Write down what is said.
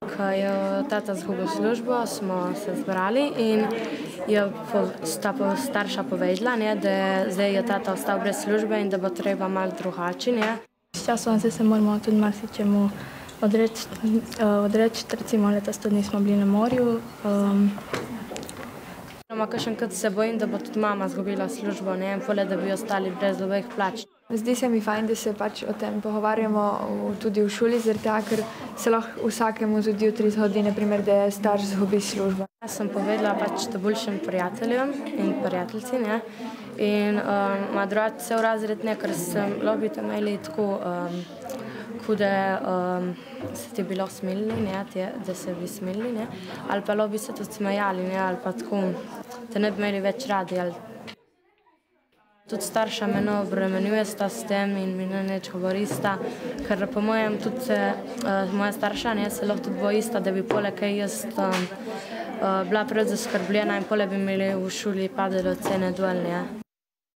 Ko je tata izgubil službo, smo se zbrali in sta starša povedala, da zdaj je tata ostal brez službe in da bo treba malo drugače. S časom se moramo tudi marsičemu odreči, recimo letos tudi nismo bili na morju. Kakšenkrat se bojim, da bo tudi mama izgubila službo, poleg da bi ostali brez obeh plač. Zdi se mi fajn, da se pač o tem pogovarjamo tudi v šoli, zaradi tega, ker se lahko vsakemu zgodi jutri zgodi, na primer, da je starš izgubi službo. Jaz sem povedala pač boljšim prijateljem in prijateljci, in moja druga cel razred, ker lahko bi te imeli tako, da se ti bi lahko smilili, da se bi smilili, ali pa lahko bi se tudi smejali, ali pa tako, da ne bi imeli več radi. Tudi starša me ne obremenjujesta s tem in mi ne nič govorista, ker po mojem tudi moja starša se lahko tudi bojista, da bi poleg kaj jaz bila preveč zaskrbljena in poleg bi imeli v šoli padale ocene dol.